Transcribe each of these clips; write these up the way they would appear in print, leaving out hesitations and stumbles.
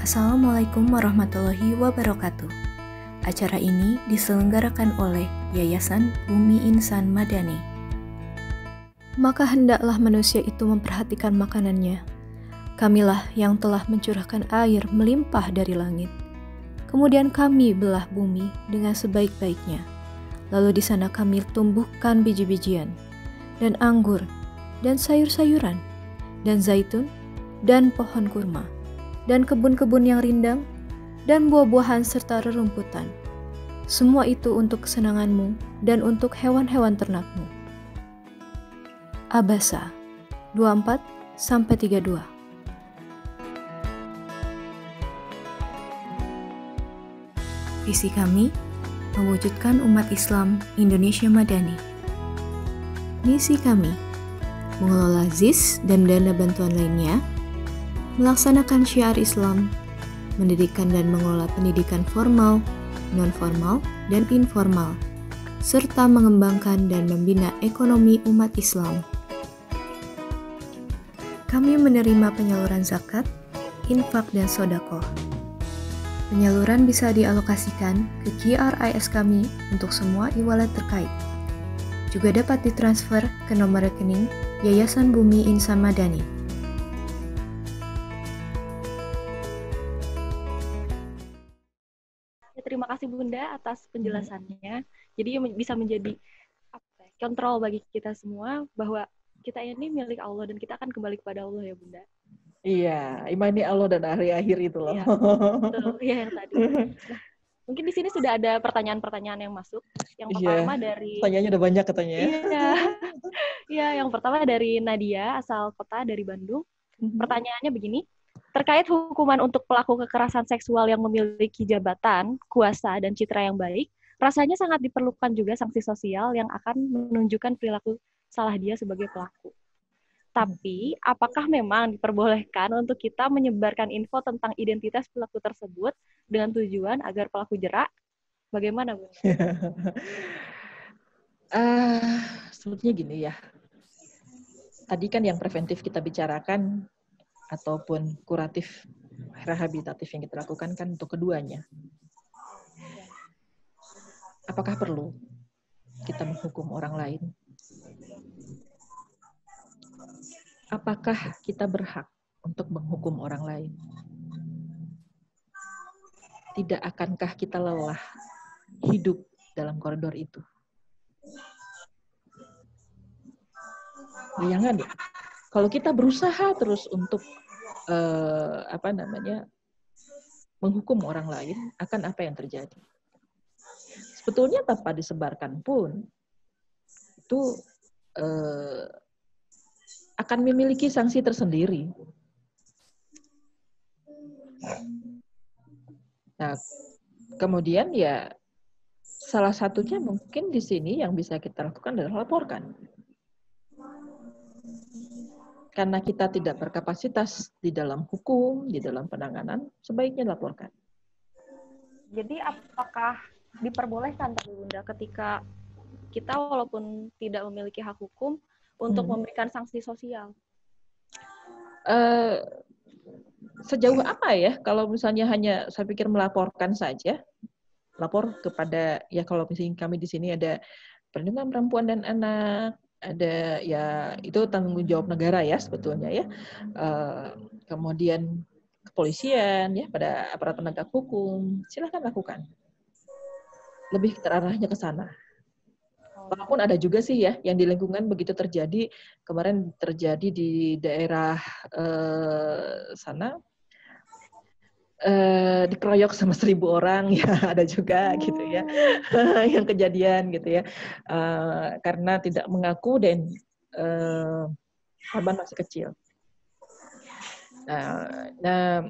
Assalamualaikum warahmatullahi wabarakatuh. Acara ini diselenggarakan oleh Yayasan Bumi Insan Madani. Maka hendaklah manusia itu memperhatikan makanannya. Kamilah yang telah mencurahkan air melimpah dari langit. Kemudian kami belah bumi dengan sebaik-baiknya. Lalu di sana kami tumbuhkan biji-bijian, dan anggur, dan sayur-sayuran, dan zaitun, dan pohon kurma, dan kebun-kebun yang rindang, dan buah-buahan serta rerumputan. Semua itu untuk kesenanganmu dan untuk hewan-hewan ternakmu. Abasa 24-32. Visi kami mewujudkan umat Islam Indonesia Madani. Misi kami mengelola ZIS dan dana bantuan lainnya, melaksanakan syiar Islam, mendirikan dan mengelola pendidikan formal, non-formal, dan informal, serta mengembangkan dan membina ekonomi umat Islam. Kami menerima penyaluran zakat, infak, dan sodaqoh. Penyaluran bisa dialokasikan ke QRIS kami untuk semua e-wallet terkait. Juga dapat ditransfer ke nomor rekening Yayasan Bumi Insan Madani. Terima kasih Bunda atas penjelasannya. Jadi bisa menjadi kontrol bagi kita semua bahwa kita ini milik Allah dan kita akan kembali kepada Allah ya Bunda. Iya, imani Allah dan hari akhir itu loh. Iya, betul. Iya yang tadi. Nah, mungkin di sini sudah ada pertanyaan-pertanyaan yang masuk. Yang pertama dari pertanyaannya udah banyak katanya ya. Iya. Iya, yang pertama dari Nadia asal kota dari Bandung. Pertanyaannya begini. Terkait hukuman untuk pelaku kekerasan seksual yang memiliki jabatan, kuasa, dan citra yang baik, rasanya sangat diperlukan juga sanksi sosial yang akan menunjukkan perilaku salah dia sebagai pelaku. Tapi, apakah memang diperbolehkan untuk kita menyebarkan info tentang identitas pelaku tersebut dengan tujuan agar pelaku jerak? Bagaimana, Bu? Sebetulnya gini ya. Tadi kan yang preventif kita bicarakan ataupun kuratif, rehabilitatif yang kita lakukan kan untuk keduanya. Apakah perlu kita menghukum orang lain? Apakah kita berhak untuk menghukum orang lain? Tidak akankah kita lelah hidup dalam koridor itu? Bayangkan ya, kalau kita berusaha terus untuk menghukum orang lain, akan apa yang terjadi? Sebetulnya tanpa disebarkan pun itu akan memiliki sanksi tersendiri. Nah, kemudian ya salah satunya mungkin di sini yang bisa kita lakukan adalah laporkan. Karena kita tidak berkapasitas di dalam hukum, di dalam penanganan, sebaiknya laporkan. Jadi apakah diperbolehkan tadi Bunda ketika kita walaupun tidak memiliki hak hukum untuk memberikan sanksi sosial? Sejauh apa ya, kalau misalnya hanya saya pikir melaporkan saja, lapor kepada, ya kalau misalnya kami di sini ada perlindungan perempuan dan anak, ada ya itu tanggung jawab negara ya sebetulnya ya, kemudian kepolisian ya pada aparat penegak hukum, silahkan lakukan, lebih terarahnya ke sana. Walaupun ada juga sih ya yang di lingkungan begitu terjadi, kemarin terjadi di daerah sana dikeroyok sama 1.000 orang ya ada juga gitu ya yang kejadian gitu ya karena tidak mengaku dan korban masih kecil. Nah,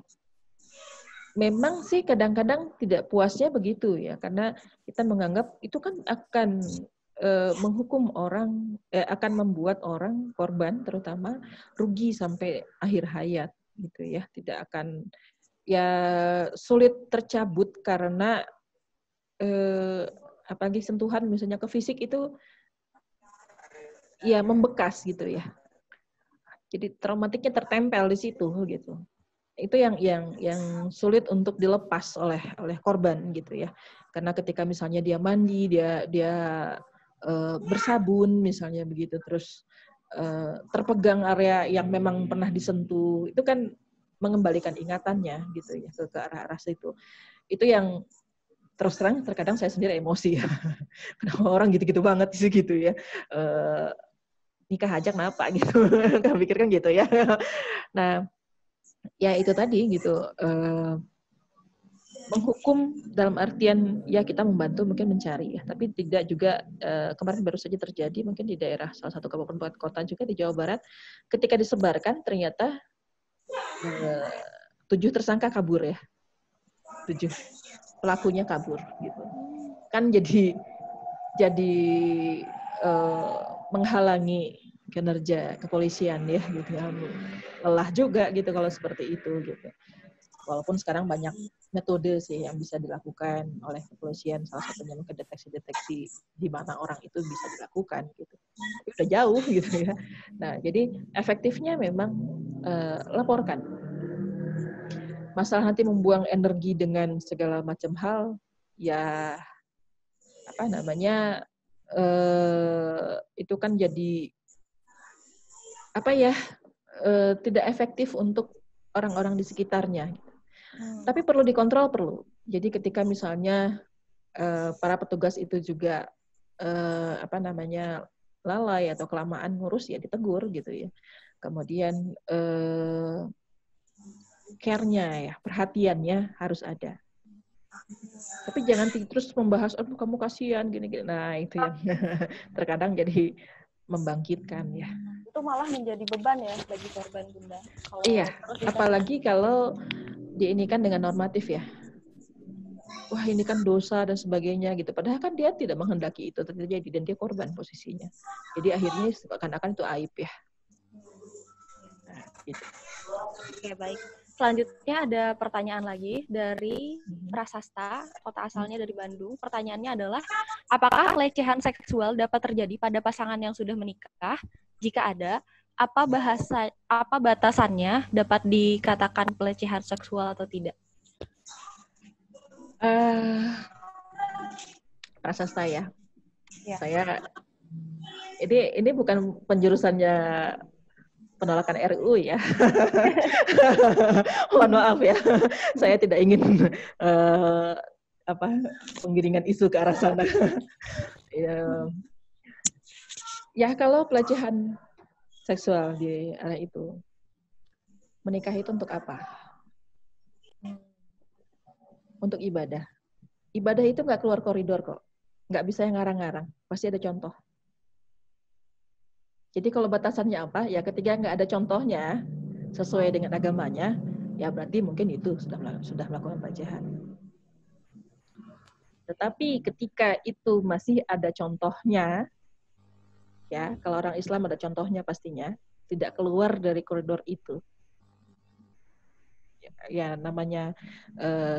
memang sih kadang-kadang tidak puasnya begitu ya karena kita menganggap itu kan akan menghukum orang, akan membuat orang korban terutama rugi sampai akhir hayat gitu ya, tidak akan ya sulit tercabut karena apalagi sentuhan misalnya ke fisik itu ya membekas gitu ya. Jadi traumatiknya tertempel di situ gitu. itu yang sulit untuk dilepas oleh korban gitu ya. Karena ketika misalnya dia mandi, dia bersabun misalnya begitu, terus terpegang area yang memang pernah disentuh, itu kan mengembalikan ingatannya gitu ya ke arah-arah situ. Itu yang terus terang terkadang saya sendiri emosi ya. Kenapa orang gitu-gitu banget sih gitu ya. Nikah aja kenapa gitu. Kan pikir kan gitu ya. Nah, ya itu tadi gitu, menghukum dalam artian ya kita membantu mungkin mencari ya, tapi tidak juga, kemarin baru saja terjadi mungkin di daerah salah satu kabupaten kota juga di Jawa Barat, ketika disebarkan ternyata 7 tersangka kabur ya, 7 pelakunya kabur gitu. Kan jadi menghalangi kinerja kepolisian ya gitu ya, lelah juga gitu kalau seperti itu gitu. Walaupun sekarang banyak metode sih yang bisa dilakukan oleh kepolisian, salah satunya mungkin deteksi di mana orang itu bisa dilakukan gitu. Tapi udah jauh gitu ya. Nah, jadi efektifnya memang laporkan. Masalah nanti membuang energi dengan segala macam hal, ya apa namanya, itu kan jadi apa ya, tidak efektif untuk orang-orang di sekitarnya. Tapi perlu dikontrol, perlu. Jadi ketika misalnya para petugas itu juga apa namanya lalai atau kelamaan ngurus ya ditegur gitu ya. Kemudian care-nya ya, perhatiannya harus ada. Tapi jangan terus membahas, aduh kamu kasihan gini-gini. Nah itu yang terkadang jadi membangkitkan ya. Itu malah menjadi beban ya bagi korban, Bunda. Iya, apalagi kalau diinikan dengan normatif ya. Wah ini kan dosa dan sebagainya gitu. Padahal kan dia tidak menghendaki itu terjadi dan dia korban posisinya. Jadi akhirnya seakan-akan itu aib ya. Nah, gitu. Oke, baik. Selanjutnya ada pertanyaan lagi dari Prasasta, kota asalnya dari Bandung. Pertanyaannya adalah, apakah pelecehan seksual dapat terjadi pada pasangan yang sudah menikah? Jika ada, apa batasannya dapat dikatakan pelecehan seksual atau tidak? Prasasta ya. Saya ini bukan penjurusannya penolakan RUU ya. Mohon maaf ya. Saya tidak ingin penggiringan isu ke arah sana. Ya kalau pelecehan seksual di arah itu, menikah itu untuk apa? Untuk ibadah. Ibadah itu nggak keluar koridor kok. Nggak bisa yang ngarang-ngarang. Pasti ada contoh. Jadi kalau batasannya apa? Ya ketika nggak ada contohnya sesuai dengan agamanya, ya berarti mungkin itu sudah melakukan pelecehan. Tetapi ketika itu masih ada contohnya, ya kalau orang Islam ada contohnya pastinya, tidak keluar dari koridor itu. Ya namanya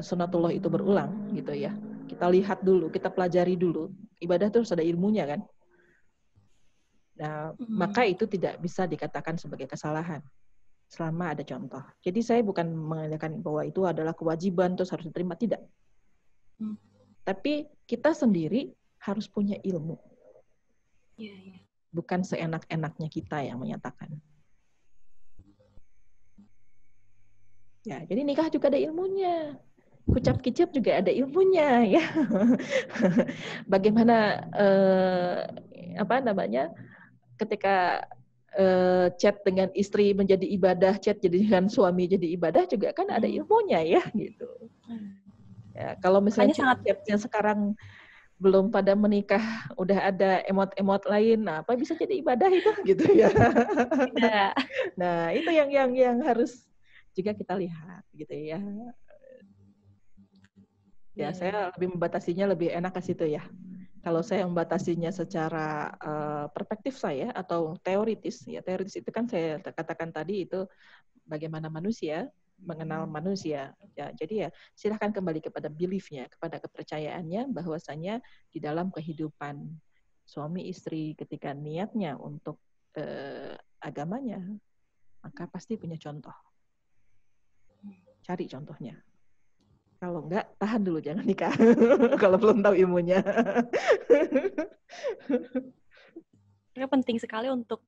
sunatullah itu berulang gitu ya. Kita lihat dulu, kita pelajari dulu. Ibadah terus ada ilmunya kan. Nah, maka itu tidak bisa dikatakan sebagai kesalahan selama ada contoh. Jadi saya bukan mengatakan bahwa itu adalah kewajiban terus harus diterima, tidak. Tapi kita sendiri harus punya ilmu. Bukan seenak-enaknya kita yang menyatakan. Ya, jadi nikah juga ada ilmunya. Kucap kicap juga ada ilmunya ya. Bagaimana ketika chat dengan istri menjadi ibadah, chat dengan suami jadi ibadah juga kan ada ilmunya ya gitu. Ya, kalau misalnya chatnya sekarang belum pada menikah, udah ada emot-emot lain, nah apa bisa jadi ibadah itu gitu ya. Nah itu yang harus juga kita lihat gitu ya. Ya saya lebih membatasinya lebih enak ke situ ya. Kalau saya membatasinya secara perspektif saya atau teoritis, ya teoritis itu kan saya katakan tadi itu bagaimana manusia mengenal manusia. Ya, jadi ya silahkan kembali kepada belief-nya, kepada kepercayaannya bahwasanya di dalam kehidupan suami istri ketika niatnya untuk agamanya, maka pasti punya contoh. cari contohnya. Kalau enggak, tahan dulu, jangan nikah. Kalau belum tahu ilmunya. Ini penting sekali untuk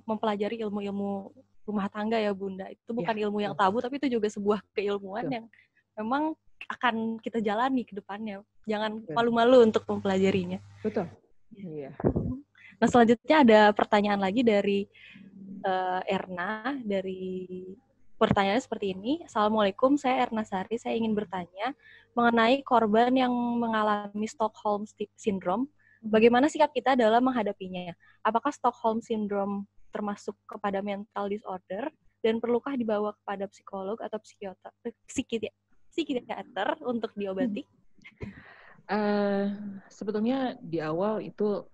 mempelajari ilmu-ilmu rumah tangga ya Bunda. Itu bukan ilmu yang tabu, tapi itu juga sebuah keilmuan yang memang akan kita jalani ke depannya. Jangan malu-malu untuk mempelajarinya. Betul. Iya. Nah, selanjutnya ada pertanyaan lagi dari Erna. Pertanyaannya seperti ini. Assalamualaikum, saya Erna Sari. Saya ingin bertanya mengenai korban yang mengalami Stockholm Syndrome. Bagaimana sikap kita dalam menghadapinya? Apakah Stockholm Syndrome termasuk kepada mental disorder dan perlukah dibawa kepada psikolog atau psikiater untuk diobati? Sebetulnya di awal itu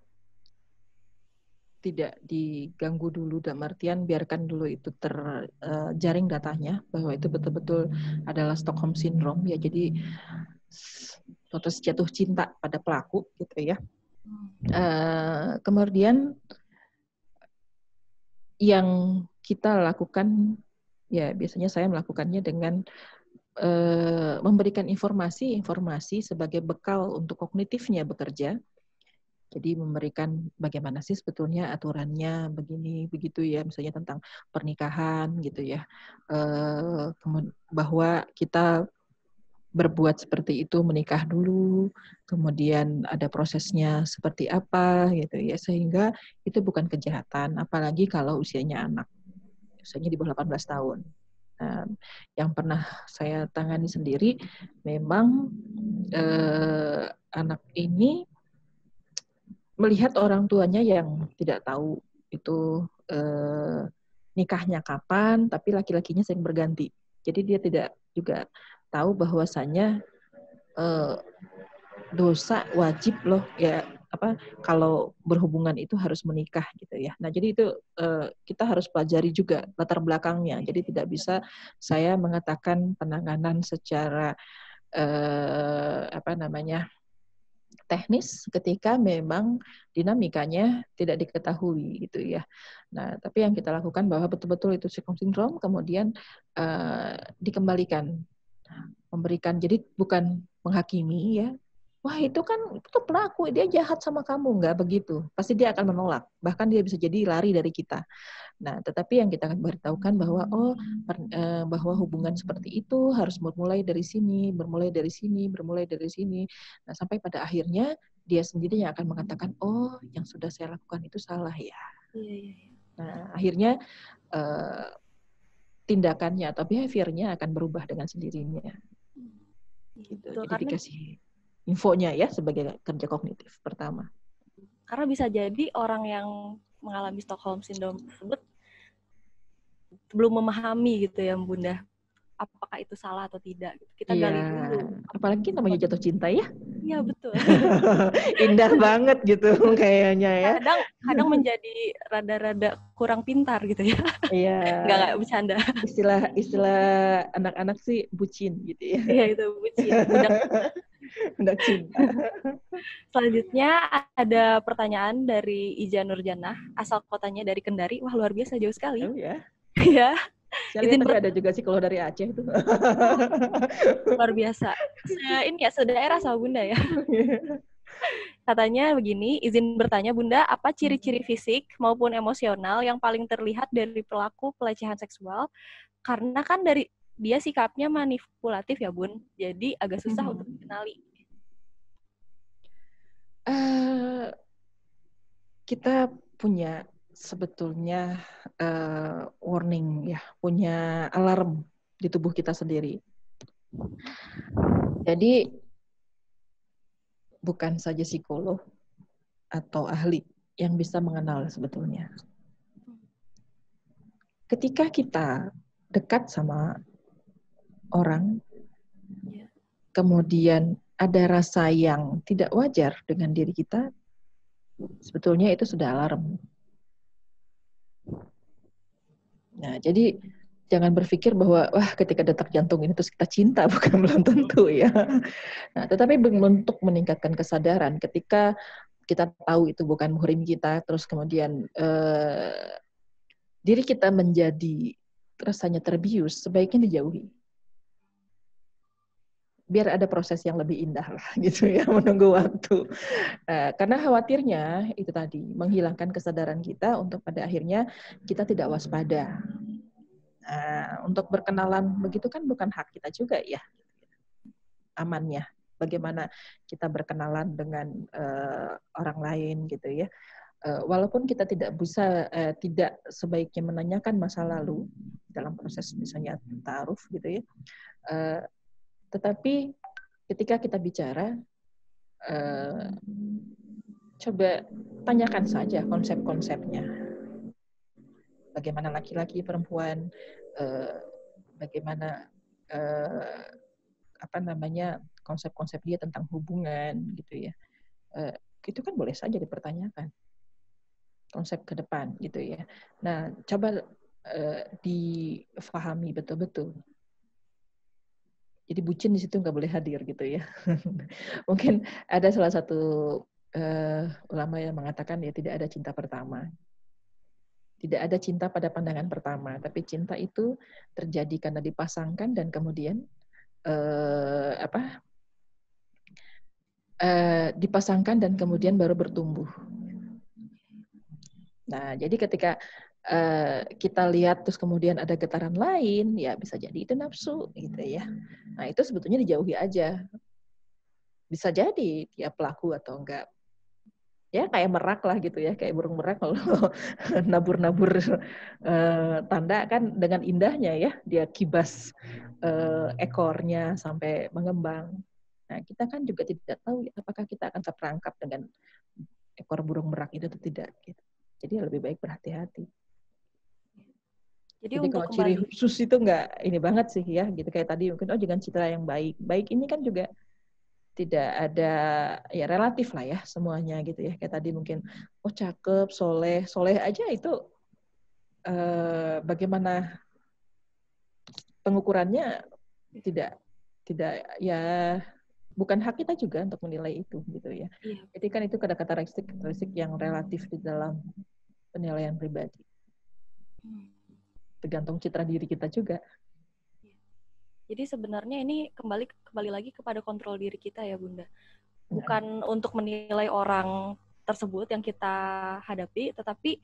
tidak diganggu dulu, dalam artian biarkan dulu itu terjaring datanya bahwa itu betul-betul adalah Stockholm Syndrome ya. Jadi suatu jatuh cinta pada pelaku gitu ya. Kemudian yang kita lakukan ya biasanya saya melakukannya dengan memberikan informasi sebagai bekal untuk kognitifnya bekerja. Jadi memberikan bagaimana sih sebetulnya aturannya begini begitu ya, misalnya tentang pernikahan gitu ya, bahwa kita berbuat seperti itu menikah dulu, kemudian ada prosesnya seperti apa gitu ya, sehingga itu bukan kejahatan, apalagi kalau usianya anak, usianya di bawah 18 tahun. Yang pernah saya tangani sendiri, memang anak ini melihat orang tuanya yang tidak tahu itu nikahnya kapan, tapi laki-lakinya sering berganti. Jadi dia tidak juga tahu bahwasannya dosa wajib loh ya kalau berhubungan itu harus menikah gitu ya. Nah jadi itu kita harus pelajari juga latar belakangnya. Jadi tidak bisa saya mengatakan penanganan secara teknis ketika memang dinamikanya tidak diketahui gitu ya. Nah, tapi yang kita lakukan bahwa betul-betul itu Stockholm Syndrome, kemudian dikembalikan, memberikan, jadi bukan menghakimi ya. Wah itu pelaku, dia jahat sama kamu, nggak begitu. Pasti dia akan menolak, bahkan dia bisa jadi lari dari kita. Nah, tetapi yang kita akan beritahukan bahwa bahwa hubungan seperti itu harus bermulai dari sini, bermulai dari sini. Nah, sampai pada akhirnya dia sendiri yang akan mengatakan, oh, yang sudah saya lakukan itu salah ya. Nah, akhirnya tindakannya atau behaviornya akan berubah dengan sendirinya. Gitu. Jadi dikasih infonya ya sebagai kerja kognitif pertama. Karena bisa jadi orang yang mengalami Stockholm Syndrome tersebut belum memahami gitu ya Bunda, apakah itu salah atau tidak. Kita gali dulu. Apalagi namanya jatuh cinta ya. Iya betul. Indah banget gitu kayaknya ya. Kadang menjadi rada-rada kurang pintar gitu ya. Iya. Nggak bercanda. Istilah anak-anak sih bucin gitu ya. Iya itu bucin. Budak cinta. Selanjutnya ada pertanyaan dari Iza Nurjanah, asal kotanya dari Kendari. Wah luar biasa, jauh sekali. Oh ya. Iya. Tapi ada juga sih kalau dari Aceh itu. Luar biasa. Ini ya sedaerah sama Bunda ya. Katanya begini, izin bertanya Bunda, apa ciri-ciri fisik maupun emosional yang paling terlihat dari pelaku pelecehan seksual? Karena kan dari dia sikapnya manipulatif ya Bun, jadi agak susah untuk dikenali. Kita punya sebetulnya warning ya, punya alarm di tubuh kita sendiri. Jadi bukan saja psikolog atau ahli yang bisa mengenal sebetulnya. Ketika kita dekat sama orang, kemudian ada rasa yang tidak wajar dengan diri kita, sebetulnya itu sudah alarm. Nah, jadi jangan berpikir bahwa wah ketika detak jantung ini terus kita cinta, bukan, belum tentu ya. Nah, tetapi untuk meningkatkan kesadaran ketika kita tahu itu bukan muhrim kita, terus kemudian diri kita menjadi rasanya terbius, sebaiknya dijauhi. biar ada proses yang lebih indah lah gitu ya, menunggu waktu. Karena khawatirnya itu tadi menghilangkan kesadaran kita untuk pada akhirnya kita tidak waspada. Untuk berkenalan begitu kan bukan hak kita juga ya, amannya. Bagaimana kita berkenalan dengan orang lain gitu ya. Walaupun kita tidak bisa, tidak sebaiknya menanyakan masa lalu dalam proses misalnya ta'aruf gitu ya. Tetapi ketika kita bicara, coba tanyakan saja konsep-konsepnya. Bagaimana laki-laki, perempuan, bagaimana konsep-konsep dia tentang hubungan gitu ya. Itu kan boleh saja dipertanyakan konsep ke depan gitu ya. Nah, coba difahami betul-betul. Jadi bucin di situ nggak boleh hadir gitu ya. Mungkin ada salah satu ulama yang mengatakan ya tidak ada cinta pertama. Tidak ada cinta pada pandangan pertama, tapi cinta itu terjadi karena dipasangkan dan kemudian dipasangkan dan kemudian baru bertumbuh. Nah, jadi ketika kita lihat terus kemudian ada getaran lain, ya bisa jadi itu nafsu gitu ya. Nah, itu sebetulnya dijauhi aja. Bisa jadi dia pelaku atau enggak. Ya kayak merak lah gitu ya, kayak burung merak kalau nabur-nabur tanda kan dengan indahnya ya, dia kibas ekornya sampai mengembang. Nah, kita kan juga tidak tahu apakah kita akan terperangkap dengan ekor burung merak itu atau tidak. Gitu. Jadi lebih baik berhati-hati. Jadi kalau ciri khusus itu nggak ini banget sih ya, gitu kayak tadi mungkin jangan citra yang baik. Baik ini kan juga tidak ada ya relatif lah ya semuanya gitu ya. Kayak tadi mungkin cakep, soleh aja itu bagaimana pengukurannya tidak ya bukan hak kita juga untuk menilai itu gitu ya. Iya. Jadi kan itu karakteristik yang relatif di dalam penilaian pribadi. Tergantung citra diri kita juga. Jadi sebenarnya ini kembali lagi kepada kontrol diri kita ya Bunda. Bukan untuk menilai orang tersebut yang kita hadapi, tetapi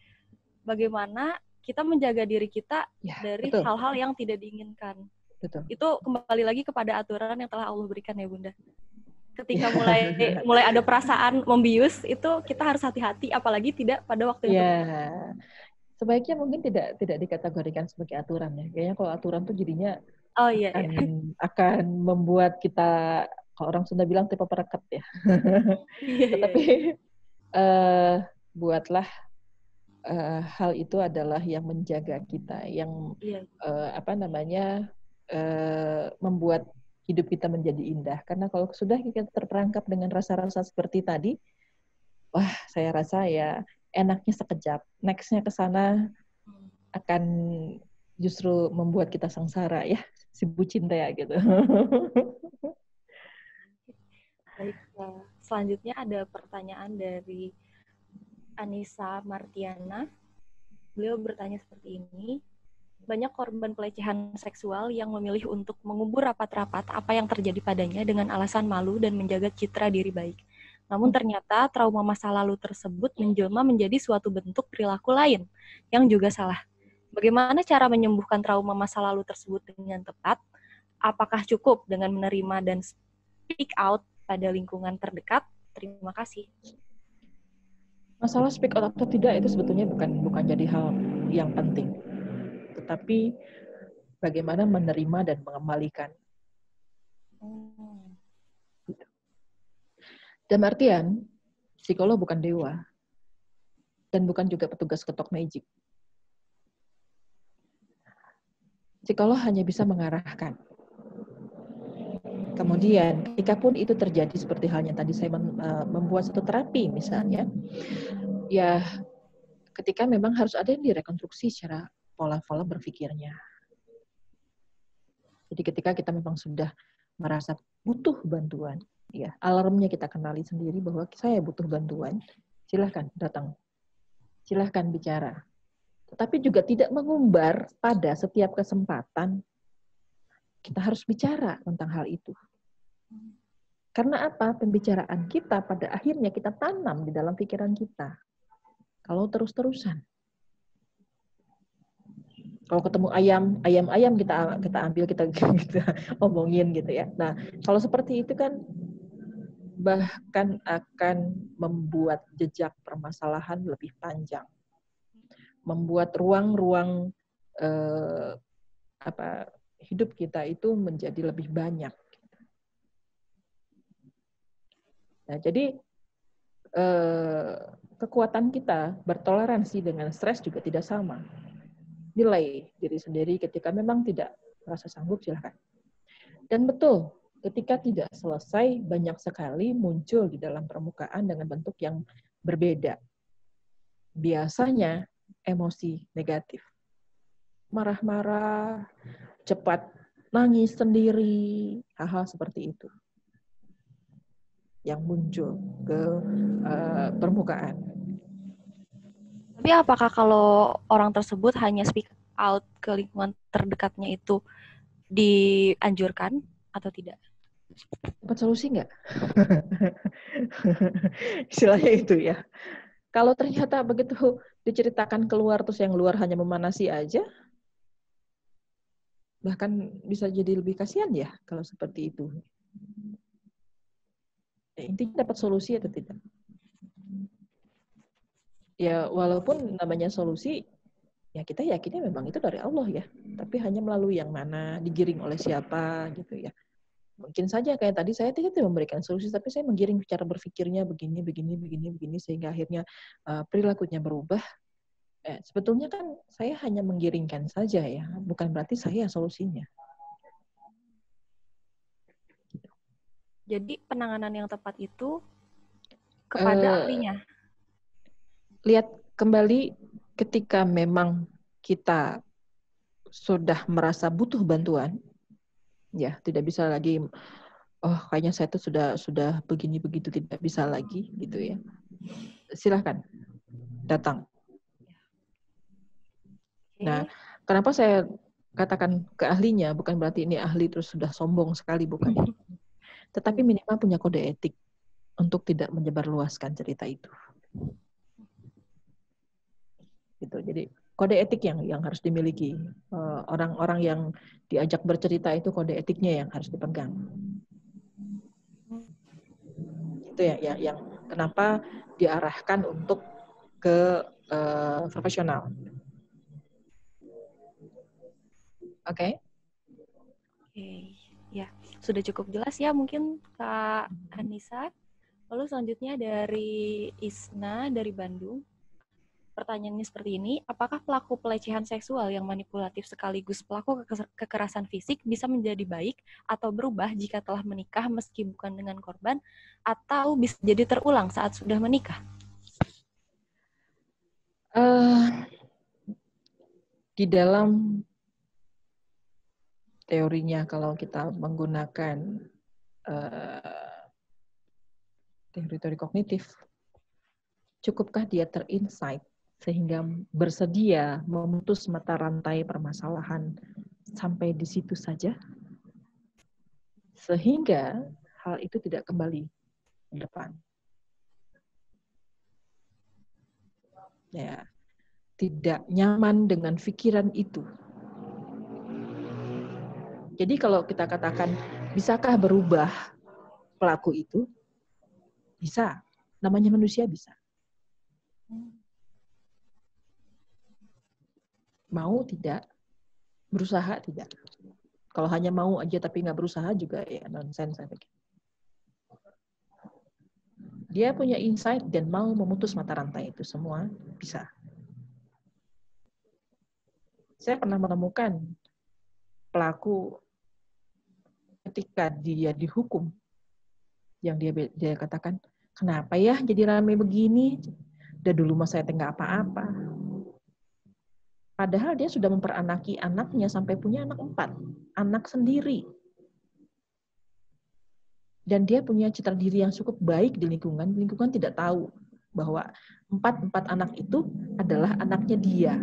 bagaimana kita menjaga diri kita dari hal-hal yang tidak diinginkan. Betul. Itu kembali lagi kepada aturan yang telah Allah berikan ya Bunda. Ketika mulai ada perasaan membius, itu kita harus hati-hati, apalagi tidak pada waktu yang tepat. Sebaiknya mungkin tidak dikategorikan sebagai aturan ya. Kayaknya kalau aturan tuh jadinya akan membuat kita, kalau orang Sunda bilang tipe pereket ya. Tetapi buatlah hal itu adalah yang menjaga kita, yang membuat hidup kita menjadi indah. Karena kalau sudah kita terperangkap dengan rasa-rasa seperti tadi, wah saya rasa ya enaknya sekejap. Next-nya ke sana akan justru membuat kita sengsara ya, si bucin ya gitu. Baik, selanjutnya ada pertanyaan dari Anissa Martiana. Beliau bertanya seperti ini. Banyak korban pelecehan seksual yang memilih untuk mengubur rapat-rapat apa yang terjadi padanya dengan alasan malu dan menjaga citra diri baik. Namun ternyata trauma masa lalu tersebut menjelma menjadi suatu bentuk perilaku lain yang juga salah. Bagaimana cara menyembuhkan trauma masa lalu tersebut dengan tepat? Apakah cukup dengan menerima dan speak out pada lingkungan terdekat? Terima kasih. Masalah speak out atau tidak itu sebetulnya bukan jadi hal yang penting. Tetapi bagaimana menerima dan mengembalikan. Dalam artian, psikolog bukan dewa. Dan bukan juga petugas ketok magic. Psikolog hanya bisa mengarahkan. Kemudian, ketika pun itu terjadi seperti halnya tadi saya membuat satu terapi misalnya, ya ketika memang harus ada yang direkonstruksi secara pola-pola berpikirnya. Jadi ketika kita memang sudah merasa butuh bantuan, ya alarmnya kita kenali sendiri bahwa saya butuh bantuan, silahkan datang, silahkan bicara. Tetapi juga tidak mengumbar pada setiap kesempatan kita harus bicara tentang hal itu. Karena apa? Pembicaraan kita pada akhirnya kita tanam di dalam pikiran kita. Kalau terus-terusan. Kalau ketemu ayam kita ambil, kita omongin gitu ya. Nah, kalau seperti itu kan bahkan akan membuat jejak permasalahan lebih panjang. Membuat ruang-ruang hidup kita itu menjadi lebih banyak. Nah, jadi kekuatan kita bertoleransi dengan stres juga tidak sama. Nilai diri sendiri ketika memang tidak merasa sanggup, silahkan. Dan betul, ketika tidak selesai, banyak sekali muncul di dalam permukaan dengan bentuk yang berbeda. Biasanya emosi negatif. Marah-marah, cepat nangis sendiri, hal-hal seperti itu yang muncul ke permukaan. Tapi apakah kalau orang tersebut hanya speak out ke lingkungan terdekatnya itu dianjurkan atau tidak? Dapat solusi nggak? Istilahnya itu ya. Kalau ternyata begitu diceritakan keluar, terus yang luar hanya memanasi aja, bahkan bisa jadi lebih kasihan ya kalau seperti itu. Intinya dapat solusi atau tidak? Ya, walaupun namanya solusi, ya kita yakinnya memang itu dari Allah ya. Tapi hanya melalui yang mana, digiring oleh siapa gitu ya. Mungkin saja kayak tadi saya tidak memberikan solusi, tapi saya menggiring cara berpikirnya begini, sehingga akhirnya perilakunya berubah. Sebetulnya kan saya hanya menggiringkan saja ya, bukan berarti saya solusinya. Jadi penanganan yang tepat itu kepada ahlinya. Lihat kembali ketika memang kita sudah merasa butuh bantuan, ya tidak bisa lagi, oh kayaknya saya tuh sudah begini begitu, tidak bisa lagi gitu ya. Silahkan datang. Nah, kenapa saya katakan ke ahlinya, bukan berarti ini ahli terus sudah sombong sekali, bukan. Tetapi minimal punya kode etik untuk tidak menyebarluaskan cerita itu. Gitu. Jadi kode etik yang harus dimiliki orang-orang yang diajak bercerita, itu kode etiknya yang harus dipegang. Itu ya yang kenapa diarahkan untuk ke profesional. Oke? Oke, ya sudah cukup jelas ya mungkin Kak Anissa. Lalu selanjutnya dari Isna dari Bandung. Pertanyaannya seperti ini, apakah pelaku pelecehan seksual yang manipulatif sekaligus pelaku kekerasan fisik bisa menjadi baik atau berubah jika telah menikah meski bukan dengan korban, atau bisa jadi terulang saat sudah menikah? Di dalam teorinya, kalau kita menggunakan teori-teori kognitif, cukupkah dia terinsight sehingga bersedia memutus mata rantai permasalahan sampai di situ saja, sehingga hal itu tidak kembali ke depan. Ya, tidak nyaman dengan pikiran itu. Jadi kalau kita katakan, bisakah berubah pelaku itu? Bisa. Namanya manusia bisa. Mau tidak, berusaha tidak. Kalau hanya mau aja tapi nggak berusaha juga ya nonsense. Dia punya insight dan mau memutus mata rantai itu semua bisa. Saya pernah menemukan pelaku ketika dia dihukum, yang dia katakan, kenapa ya jadi rame begini? Udah dulu mah saya nggak apa-apa. Padahal dia sudah memperanaki anaknya sampai punya anak 4. Anak sendiri. Dan dia punya citra diri yang cukup baik di lingkungan. Lingkungan tidak tahu bahwa 4 anak itu adalah anaknya dia.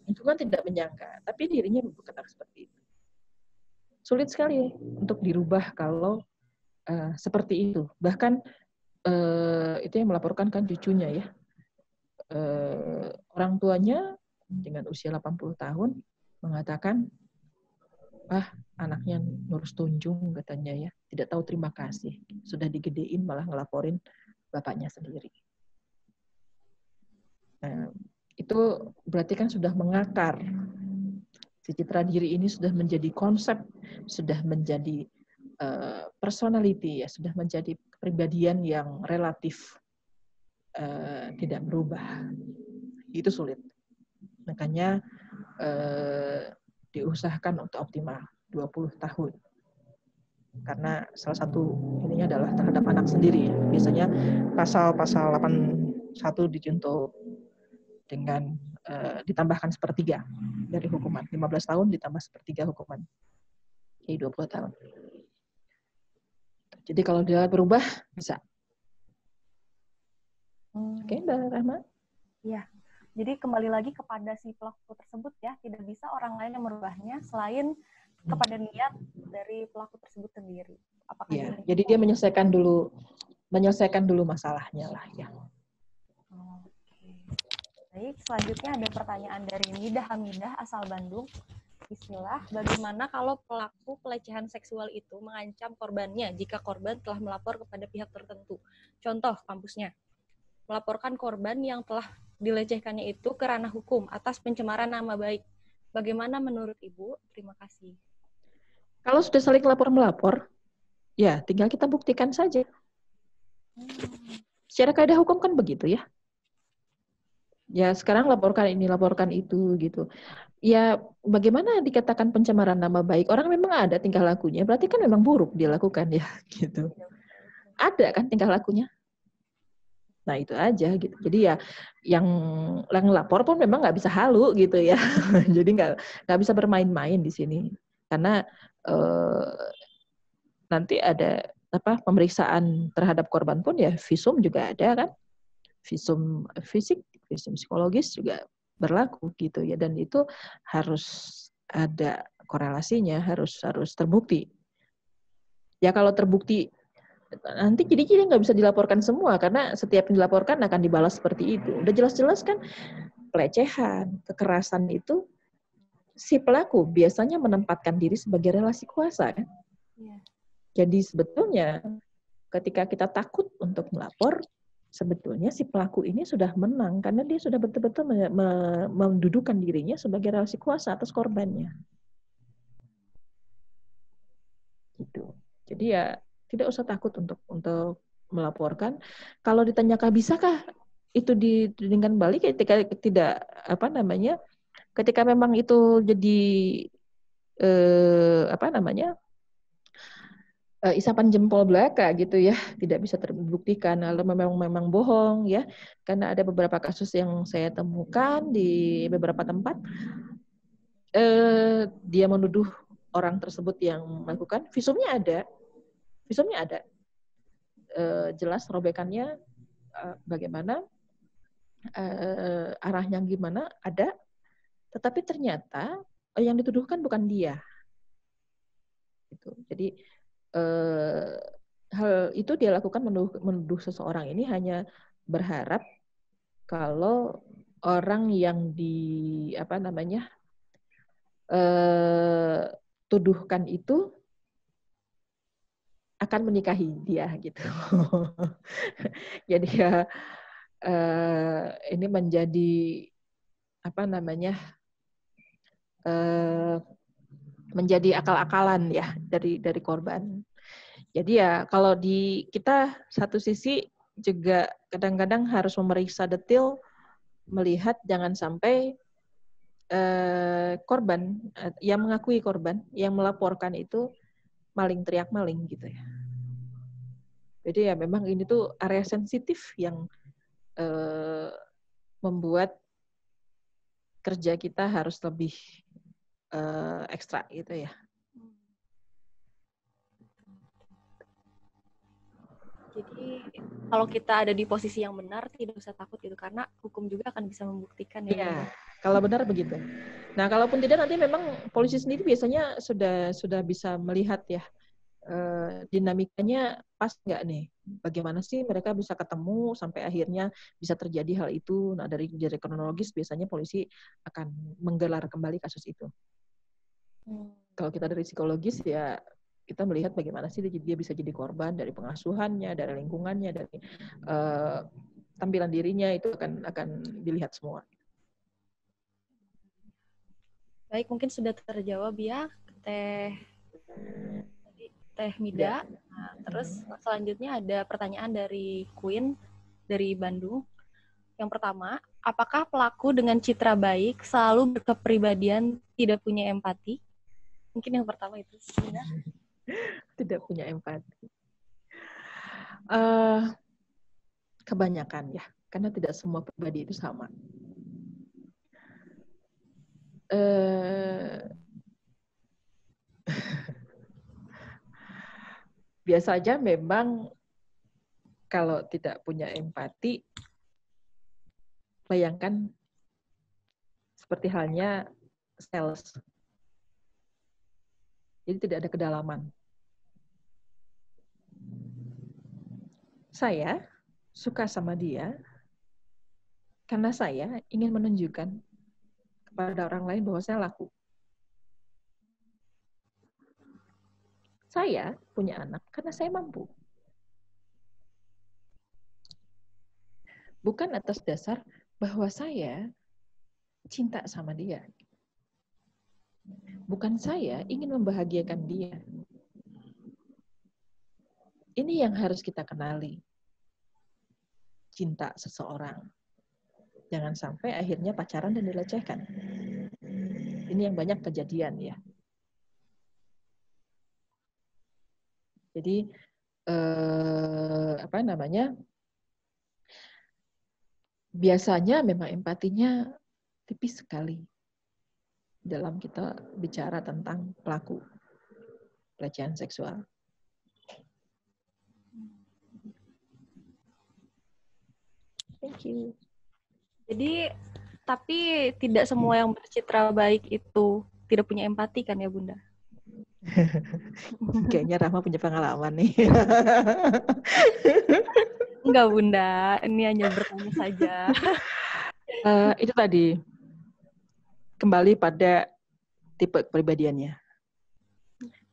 Lingkungan tidak menyangka, tapi dirinya berkata seperti itu. sulit sekali untuk dirubah kalau seperti itu. Bahkan itu yang melaporkan kan cucunya ya. Orang tuanya dengan usia 80 tahun mengatakan, anaknya Nurus Tunjung katanya ya, tidak tahu terima kasih. Sudah digedein malah ngelaporin bapaknya sendiri. Nah, itu berarti kan sudah mengakar. Si citra diri ini sudah menjadi konsep, sudah menjadi personality ya, sudah menjadi kepribadian yang relatif tidak berubah. Itu sulit. Makanya diusahakan untuk optimal 20 tahun. Karena salah satu ininya adalah terhadap anak sendiri. Biasanya pasal 81 dijuntuh dengan ditambahkan sepertiga dari hukuman. 15 tahun ditambah sepertiga hukuman. Jadi 20 tahun. Jadi kalau dia berubah, bisa. Oke, Mbak Rahma? Iya. Jadi kembali lagi kepada si pelaku tersebut ya, tidak bisa orang lain yang merubahnya selain kepada niat dari pelaku tersebut sendiri. Apakah ya, jadi dia menyelesaikan dulu masalahnya lah ya. Baik, selanjutnya ada pertanyaan dari Nidah Hamidah asal Bandung. Bismillah, bagaimana kalau pelaku pelecehan seksual itu mengancam korbannya jika korban telah melapor kepada pihak tertentu? Contoh kampusnya, melaporkan korban yang telah dilecehkannya itu ke ranah hukum atas pencemaran nama baik. Bagaimana menurut Ibu? Terima kasih. Kalau sudah saling melapor, ya tinggal kita buktikan saja. Secara kaidah hukum kan begitu ya. Ya sekarang laporkan ini, laporkan itu gitu. Ya bagaimana dikatakan pencemaran nama baik? Orang memang ada tingkah lakunya, berarti kan memang buruk dia lakukan ya gitu. Ada kan tingkah lakunya. Nah itu aja gitu. Jadi ya yang lapor pun memang nggak bisa halu gitu ya. Jadi nggak bisa bermain-main di sini. Karena nanti ada pemeriksaan terhadap korban pun ya visum juga ada kan. Visum fisik, visum psikologis juga berlaku gitu ya, dan itu harus ada korelasinya, harus terbukti. Ya kalau terbukti nanti jadi nggak bisa dilaporkan semua karena setiap yang dilaporkan akan dibalas seperti itu. Udah jelas-jelas kan pelecehan, kekerasan itu si pelaku biasanya menempatkan diri sebagai relasi kuasa kan. Ya. Jadi sebetulnya ketika kita takut untuk melapor, sebetulnya si pelaku ini sudah menang karena dia sudah betul-betul mendudukan dirinya sebagai relasi kuasa atas korbannya. Gitu. Jadi ya tidak usah takut untuk melaporkan. Kalau ditanyakan bisakah itu ditudingkan balik ketika tidak ketika memang itu jadi isapan jempol belaka gitu ya, tidak bisa terbuktikan, lalu memang bohong ya, karena ada beberapa kasus yang saya temukan di beberapa tempat, dia menuduh orang tersebut yang melakukan, visumnya ada, jelas robekannya bagaimana, arahnya gimana ada, tetapi ternyata yang dituduhkan bukan dia, gitu. Jadi hal itu dia lakukan menuduh seseorang ini hanya berharap kalau orang yang tuduhkan itu akan menikahi dia gitu. Jadi ya ini menjadi menjadi akal-akalan ya dari korban. Jadi ya kalau di kita satu sisi juga kadang-kadang harus memeriksa detail, melihat jangan sampai korban yang mengakui korban, yang melaporkan itu maling teriak maling gitu ya. Jadi ya memang ini tuh area sensitif yang membuat kerja kita harus lebih ekstra gitu ya. Jadi kalau kita ada di posisi yang benar tidak usah takut gitu karena hukum juga akan bisa membuktikan ya. Iya, kalau benar begitu. Nah, kalaupun tidak nanti memang polisi sendiri biasanya sudah bisa melihat ya dinamikanya pas nggak nih? Bagaimana sih mereka bisa ketemu sampai akhirnya bisa terjadi hal itu? Nah, dari kronologis biasanya polisi akan menggelar kembali kasus itu. Kalau kita dari psikologis ya kita melihat bagaimana sih dia bisa jadi korban dari pengasuhannya, dari lingkungannya, dari tampilan dirinya itu akan dilihat semua. Baik, mungkin sudah terjawab ya Teh Mida. Nah, terus selanjutnya ada pertanyaan dari Queen dari Bandung. Yang pertama, apakah pelaku dengan citra baik selalu berkepribadian tidak punya empati? Mungkin yang pertama itu. Tidak punya empati. Kebanyakan ya, karena tidak semua pribadi itu sama. Biasa aja memang kalau tidak punya empati, bayangkan seperti halnya sales. Jadi tidak ada kedalaman. Saya suka sama dia karena saya ingin menunjukkan kepada orang lain bahwa saya laku. Saya punya anak karena saya mampu. Bukan atas dasar bahwa saya cinta sama dia. Bukan saya ingin membahagiakan dia. Ini yang harus kita kenali. Cinta seseorang. Jangan sampai akhirnya pacaran dan dilecehkan. Ini yang banyak kejadian ya. Jadi biasanya memang empatinya tipis sekali dalam kita bicara tentang pelaku pelecehan seksual. Thank you. Jadi, tapi tidak semua yang bercitra baik itu tidak punya empati kan ya Bunda? Kayaknya Rahma punya pengalaman nih. Enggak Bunda, ini hanya bertanya saja. Itu tadi, kembali pada tipe kepribadiannya.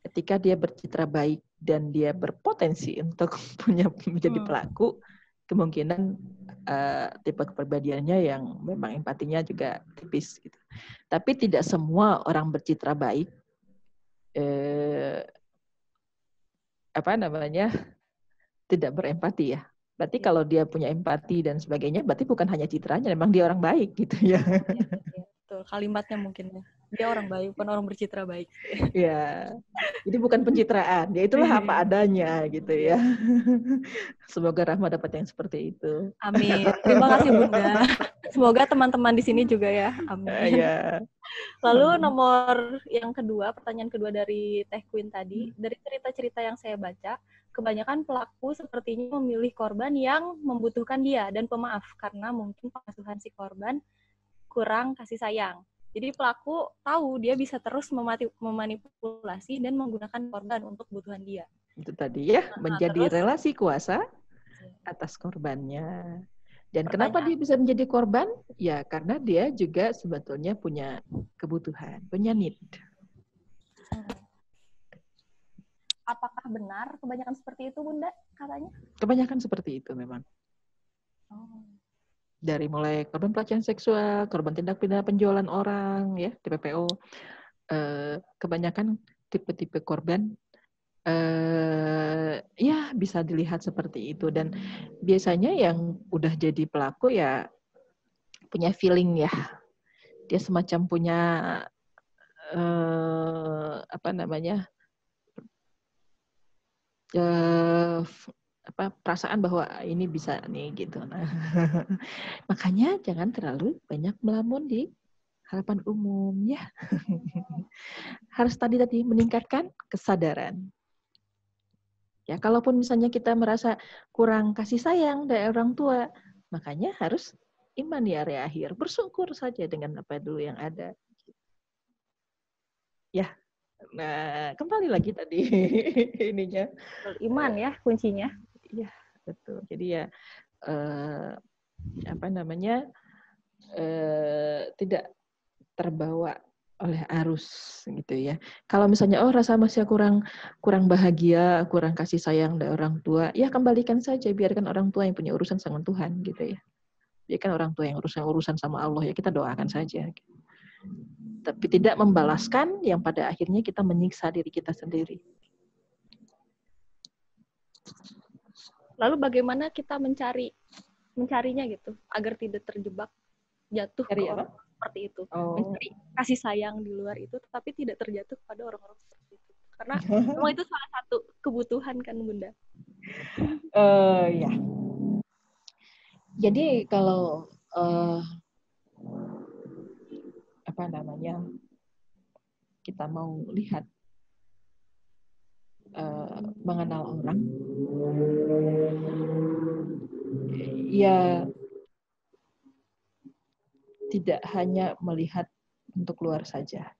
Ketika dia bercitra baik dan dia berpotensi untuk menjadi pelaku, kemungkinan tipe kepribadiannya yang memang empatinya juga tipis gitu. Tapi tidak semua orang bercitra baik tidak berempati ya. Berarti kalau dia punya empati dan sebagainya, berarti bukan hanya citranya, memang dia orang baik gitu ya. Ya, betul. Kalimatnya mungkin ya. Dia orang baik, bukan orang bercitra baik. Ya, jadi bukan pencitraan, ya itulah apa adanya gitu ya. Semoga Rahma dapat yang seperti itu. Amin. Terima kasih Bunda. Semoga teman-teman di sini juga ya. Amin. Ya. Lalu nomor yang kedua, pertanyaan kedua dari Teh Queen tadi, dari cerita-cerita yang saya baca, kebanyakan pelaku sepertinya memilih korban yang membutuhkan dia dan pemaaf karena mungkin pengasuhan si korban kurang kasih sayang. Jadi pelaku tahu dia bisa terus memanipulasi dan menggunakan korban untuk kebutuhan dia. Itu tadi ya, menjadi relasi kuasa atas korbannya. Dan kenapa dia bisa menjadi korban? Ya karena dia juga sebetulnya punya kebutuhan, punya need. Apakah benar kebanyakan seperti itu, Bunda, katanya? Kebanyakan seperti itu memang. Dari mulai korban pelecehan seksual, korban tindak pidana penjualan orang, ya, TPPO, kebanyakan tipe-tipe korban, ya bisa dilihat seperti itu. Dan biasanya yang udah jadi pelaku ya punya feeling ya, dia semacam punya perasaan bahwa ini bisa nih gitu. Nah, makanya jangan terlalu banyak melamun di hadapan umum ya. Harus tadi meningkatkan kesadaran. Ya, kalaupun misalnya kita merasa kurang kasih sayang dari orang tua, makanya harus iman di area akhir. Bersyukur saja dengan apa dulu yang ada. Ya, nah kembali lagi tadi ininya. Iman ya kuncinya. Iya, betul. Jadi ya apa namanya tidak terbawa oleh arus gitu ya. Kalau misalnya rasa masih kurang bahagia, kurang kasih sayang dari orang tua, ya kembalikan saja, biarkan orang tua yang punya urusan sama Tuhan gitu ya. Biarkan orang tua yang urusan sama Allah, ya kita doakan saja. Tapi tidak membalaskan yang pada akhirnya kita menyiksa diri kita sendiri. Lalu bagaimana kita mencarinya gitu agar tidak terjebak jatuh Cari ke apa? orang seperti itu. Oh. Mencari kasih sayang di luar itu tapi tidak terjatuh pada orang-orang seperti itu. Karena memang itu salah satu kebutuhan kan Bunda. Ya. Jadi kalau apa namanya kita mau lihat mengenal orang, ya tidak hanya melihat untuk luar saja.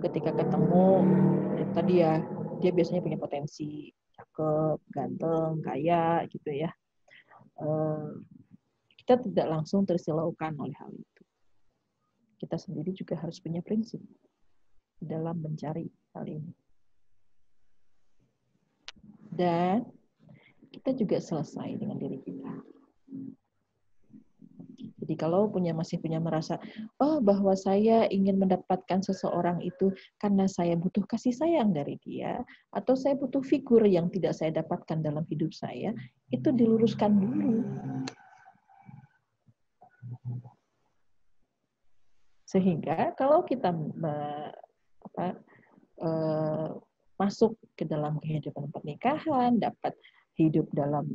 Ketika ketemu, tadi ya dia biasanya punya potensi cakep, ganteng, kaya, gitu ya. Kita tidak langsung tersilaukan oleh hal itu. Kita sendiri juga harus punya prinsip dalam mencari hal ini. Dan kita juga selesai dengan diri kita. Jadi kalau masih punya merasa, bahwa saya ingin mendapatkan seseorang itu karena saya butuh kasih sayang dari dia, atau saya butuh figur yang tidak saya dapatkan dalam hidup saya, itu diluruskan dulu. Sehingga kalau kita masuk ke dalam kehidupan pernikahan, dapat hidup dalam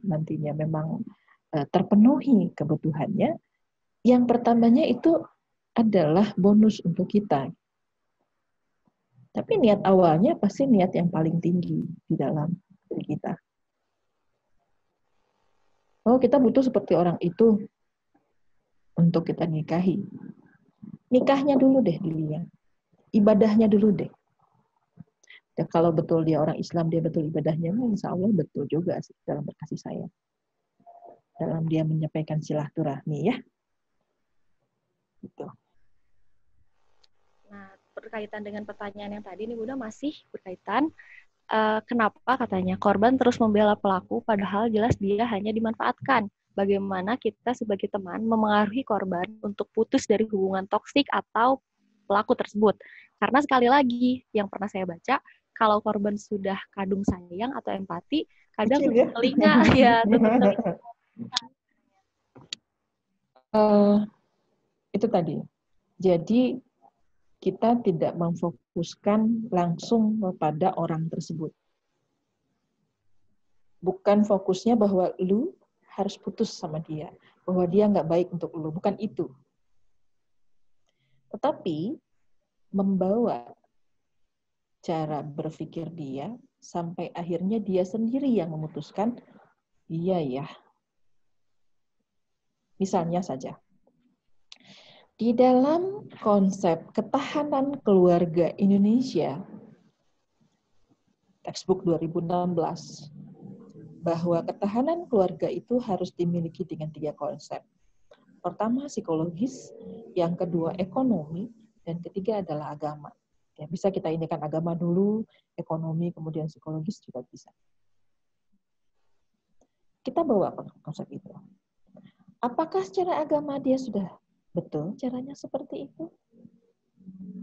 nantinya memang terpenuhi kebutuhannya, yang pertamanya itu adalah bonus untuk kita. Tapi niat awalnya pasti niat yang paling tinggi di dalam diri kita. Kita butuh seperti orang itu untuk kita nikahi. Nikahnya dulu deh dilihat. Ibadahnya dulu deh. Ya, kalau betul dia orang Islam, dia betul ibadahnya, insya Allah betul juga sih dalam berkasih sayang. Dalam dia menyampaikan silaturahmi ya. Gitu. Nah, berkaitan dengan pertanyaan yang tadi nih Bunda masih berkaitan kenapa katanya korban terus membela pelaku padahal jelas dia hanya dimanfaatkan. Bagaimana kita sebagai teman memengaruhi korban untuk putus dari hubungan toksik atau pelaku tersebut. Karena sekali lagi yang pernah saya baca, kalau korban sudah kadung sayang atau empati, kadang tutup telinga ya, tutup telinga. Itu tadi. Jadi kita tidak memfokuskan langsung kepada orang tersebut. Bukan fokusnya bahwa lu harus putus sama dia, bahwa dia nggak baik untuk lu, bukan itu. Tetapi membawa cara berpikir dia sampai akhirnya dia sendiri yang memutuskan, iya ya. Misalnya saja, di dalam konsep ketahanan keluarga Indonesia, textbook 2016, bahwa ketahanan keluarga itu harus dimiliki dengan 3 konsep. Pertama, psikologis, yang kedua, ekonomi, dan ketiga adalah agama. Ya, bisa kita inikan agama dulu, ekonomi, kemudian psikologis juga bisa. Kita bawa konsep itu. Apakah secara agama dia sudah betul caranya seperti itu?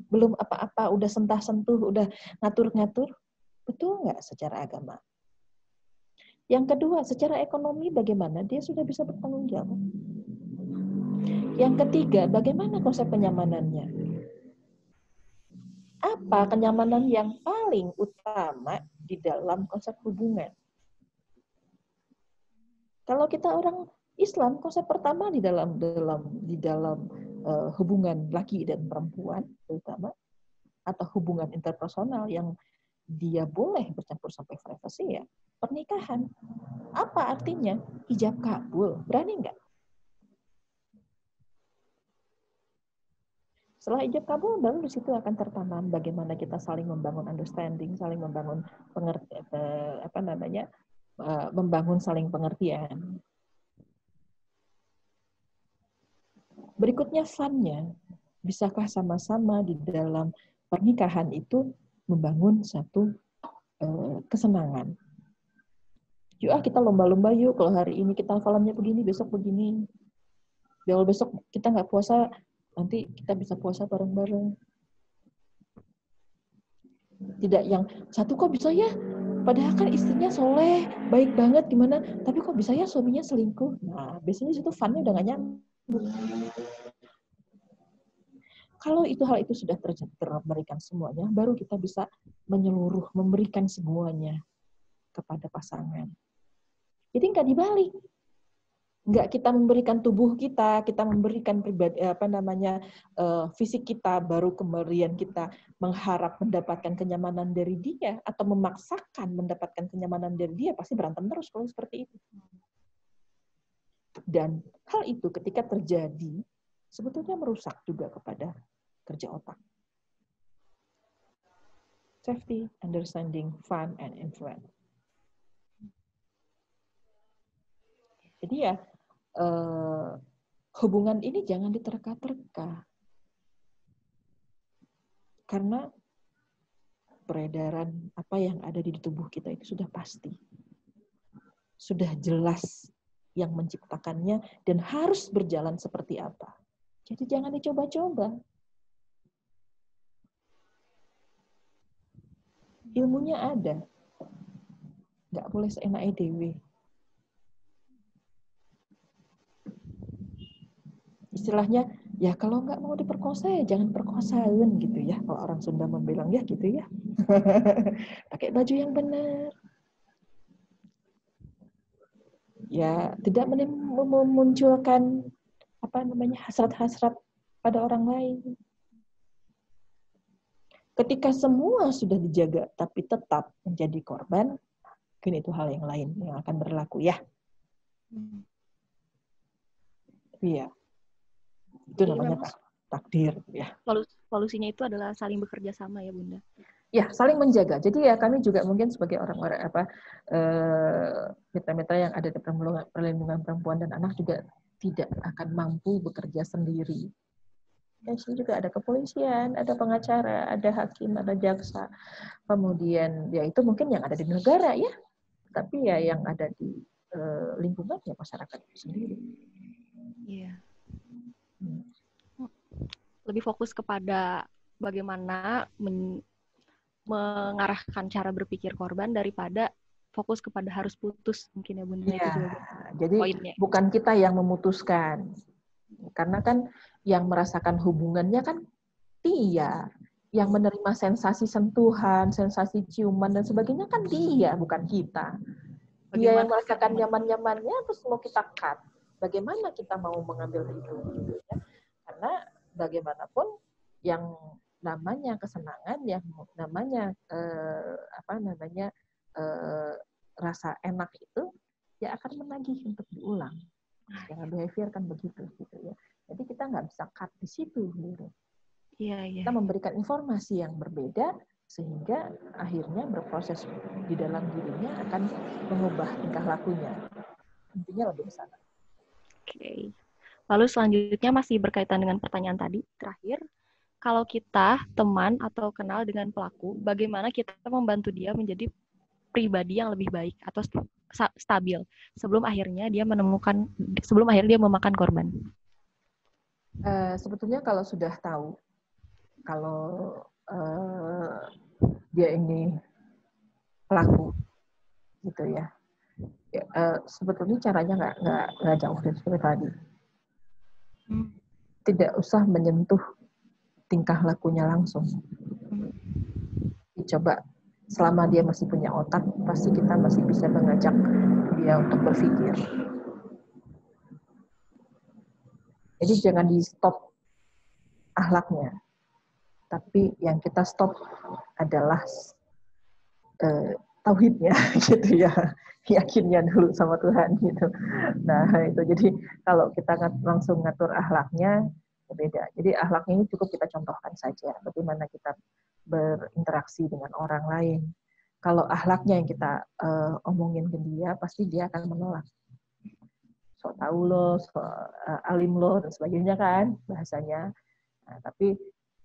Belum apa-apa, udah sentah-sentuh, udah ngatur-ngatur? Betul nggak secara agama? Yang kedua, secara ekonomi bagaimana? Dia sudah bisa bertanggung jawab. Yang ketiga, bagaimana konsep kenyamanannya? Apa kenyamanan yang paling utama di dalam konsep hubungan? Kalau kita orang Islam, konsep pertama di dalam hubungan laki dan perempuan terutama, atau hubungan interpersonal yang dia boleh bercampur sampai privasi, ya pernikahan. Apa artinya? Ijab kabul. Berani nggak? Setelah ijab kabul, baru di situ akan tertanam bagaimana kita saling membangun understanding, saling membangun membangun saling pengertian. Berikutnya fun-nya. Bisakah sama-sama di dalam pernikahan itu membangun satu kesenangan? Yuk kita lomba-lomba yuk, kalau hari ini kita kolamnya begini, besok begini. Kalau besok kita nggak puasa, nanti kita bisa puasa bareng-bareng. Tidak yang satu kok bisa ya, padahal kan istrinya soleh, baik banget gimana, tapi kok bisa ya suaminya selingkuh. Nah, biasanya situ fun-nya udah nggak nyambung. Kalau hal itu sudah memberikan semuanya, baru kita bisa menyeluruh, memberikan semuanya kepada pasangan. Jadi nggak dibalik. Nggak kita memberikan tubuh kita memberikan pribadi fisik kita, baru kemudian kita mengharap mendapatkan kenyamanan dari dia atau memaksakan mendapatkan kenyamanan dari dia, pasti berantem terus kalau seperti itu. Dan hal itu ketika terjadi sebetulnya merusak juga kepada kerja otak. Safety, understanding, fun, and influence. Jadi ya, hubungan ini jangan diterka-terka. Karena peredaran apa yang ada di tubuh kita itu sudah pasti. Sudah jelas yang menciptakannya dan harus berjalan seperti apa. Jadi jangan dicoba-coba. Ilmunya ada. Nggak boleh seenaknya dewe. Istilahnya, ya kalau nggak mau diperkosa ya jangan perkosaan gitu ya. Kalau orang Sunda membilang ya gitu ya. Pakai baju yang benar. Ya tidak memunculkan hasrat-hasrat pada orang lain. Ketika semua sudah dijaga tapi tetap menjadi korban, mungkin itu hal yang lain yang akan berlaku ya. Iya. Itu namanya takdir ya. Solusinya itu adalah saling bekerja sama ya Bunda. Ya, saling menjaga. Jadi ya kami juga mungkin sebagai orang-orang mitra-mitra yang ada di perlindungan perempuan dan anak juga tidak akan mampu bekerja sendiri. Dan sini juga ada kepolisian, ada pengacara, ada hakim, ada jaksa. Kemudian ya itu mungkin yang ada di negara ya. Tapi ya yang ada di lingkungan ya masyarakat itu sendiri. Iya. Lebih fokus kepada bagaimana mengarahkan cara berpikir korban daripada fokus kepada harus putus mungkin ya Bunda. Ya, jadi poinnya. Bukan kita yang memutuskan. Karena kan yang merasakan hubungannya kan dia. Yang menerima sensasi sentuhan, sensasi ciuman dan sebagainya kan dia, bukan kita. Dia yang merasakan nyaman-nyamannya terus mau kita cut. Bagaimana kita mau mengambil itu? Gitu ya. Karena bagaimanapun yang namanya kesenangan, yang namanya rasa enak itu ya akan menagih untuk diulang. Secara behavior kan begitu gitu ya. Jadi kita nggak bisa cut di situ gitu. Kita memberikan informasi yang berbeda sehingga akhirnya berproses di dalam dirinya akan mengubah tingkah lakunya. Intinya lebih ke sana. Oke. Lalu selanjutnya masih berkaitan dengan pertanyaan tadi, terakhir, kalau kita teman atau kenal dengan pelaku, bagaimana kita membantu dia menjadi pribadi yang lebih baik atau stabil sebelum akhirnya dia memakan korban? Sebetulnya kalau sudah tahu kalau dia ini pelaku, gitu ya. Sebetulnya caranya nggak jauh dari seperti tadi. Tidak usah menyentuh tingkah lakunya langsung. Dicoba. Selama dia masih punya otak, pasti kita masih bisa mengajak dia untuk berpikir. Jadi jangan di-stop akhlaknya. Tapi yang kita stop adalah tauhidnya gitu ya, yakinnya dulu sama Tuhan gitu. Nah itu jadi kalau kita langsung ngatur akhlaknya beda. Jadi akhlaknya ini cukup kita contohkan saja bagaimana kita berinteraksi dengan orang lain. Kalau akhlaknya yang kita omongin ke dia, pasti dia akan menolak. So tahu lo, so alim lo dan sebagainya kan bahasanya. Nah, tapi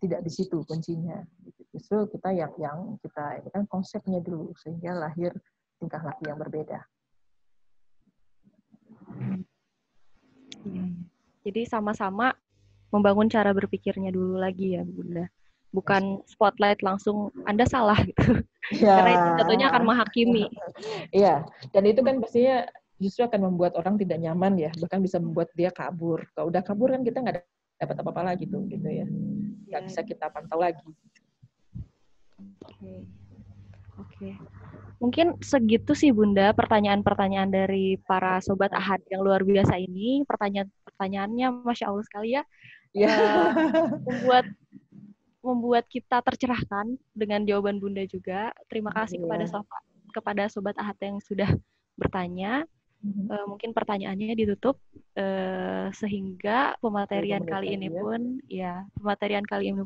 tidak di situ kuncinya. Justru kita yang kita ini kan konsepnya dulu sehingga lahir tingkah laku yang berbeda. Jadi sama-sama membangun cara berpikirnya dulu lagi ya, Bunda. Bukan spotlight langsung Anda salah gitu. Ya. Karena itu jatuhnya akan menghakimi. Iya, dan itu kan pastinya justru akan membuat orang tidak nyaman ya, bahkan bisa membuat dia kabur. Kalau udah kabur kan kita nggak dapat apa-apa lagi tuh gitu ya. Nggak bisa kita pantau lagi. Oke. Mungkin segitu sih Bunda pertanyaan-pertanyaan dari para Sobat Ahad yang luar biasa ini. Pertanyaan-pertanyaannya Masya Allah sekali ya. Membuat kita tercerahkan dengan jawaban Bunda juga. Terima kasih kepada Sobat Ahad yang sudah bertanya. Mungkin pertanyaannya ditutup sehingga pematerian kali ini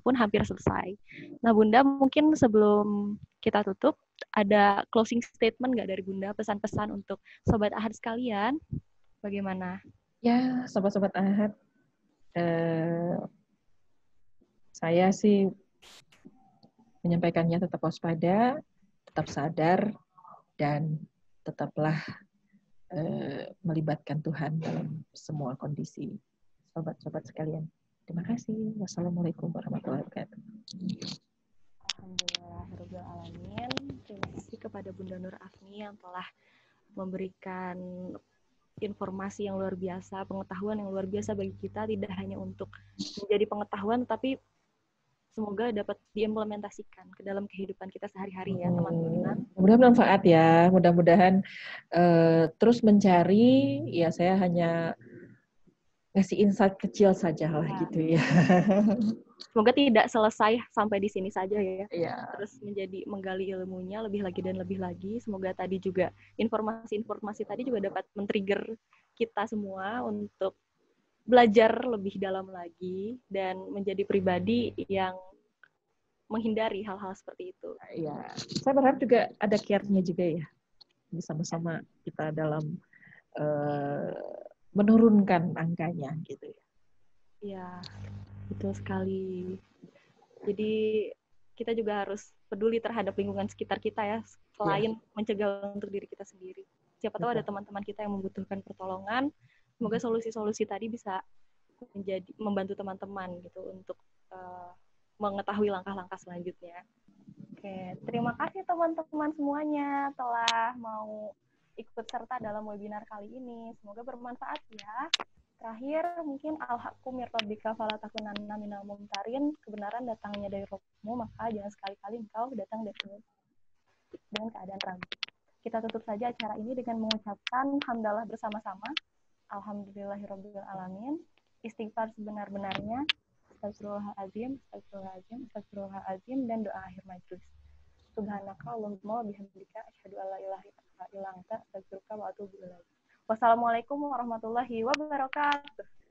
pun hampir selesai. Nah Bunda, mungkin sebelum kita tutup ada closing statement nggak dari Bunda, pesan-pesan untuk Sobat Ahad sekalian, bagaimana? Ya, sobat-sobat Ahad, saya sih menyampaikannya tetap waspada, tetap sadar, dan tetaplah melibatkan Tuhan dalam semua kondisi. Sobat-sobat sekalian, terima kasih. Wassalamualaikum warahmatullahi wabarakatuh. Alhamdulillahirrahmanirrahim. Terima kasih kepada Bunda Nur Afni yang telah memberikan informasi yang luar biasa, pengetahuan yang luar biasa bagi kita, tidak hanya untuk menjadi pengetahuan, tapi semoga dapat diimplementasikan ke dalam kehidupan kita sehari-hari ya teman-teman. Mudah-mudahan bermanfaat ya, mudah-mudahan terus mencari, ya saya hanya ngasih insight kecil saja lah gitu ya. Semoga tidak selesai sampai di sini saja ya. Ya. Terus menggali ilmunya lebih lagi dan lebih lagi. Semoga tadi juga informasi-informasi tadi juga dapat men-trigger kita semua untuk belajar lebih dalam lagi dan menjadi pribadi yang menghindari hal-hal seperti itu. Ya, saya berharap juga ada care-nya juga ya. Bersama-sama kita dalam menurunkan angkanya gitu ya. Iya, betul sekali. Jadi kita juga harus peduli terhadap lingkungan sekitar kita ya, selain mencegah untuk diri kita sendiri. Siapa tahu ada teman-teman kita yang membutuhkan pertolongan. Semoga solusi-solusi tadi bisa membantu teman-teman gitu untuk mengetahui langkah-langkah selanjutnya. Oke, terima kasih teman-teman semuanya telah mau ikut serta dalam webinar kali ini. Semoga bermanfaat ya. Terakhir, mungkin al-haqqu mir rabbika fala takunanna minal mumtarin. Kebenaran datangnya dari Rabbmu, maka jangan sekali-kali engkau datang dengan keadaan ragu. Kita tutup saja acara ini dengan mengucapkan hamdalah bersama-sama. Alhamdulillahirabbil alamin. Istighfar sebenar-benarnya. Astagfirullahaladzim, dan doa akhir majlis. Subhanaka Allahumma bihamdika asyhadu an la ilaha illa anta astaghfiruka wa atubu ilaik. Wassalamualaikum warahmatullahi wabarakatuh.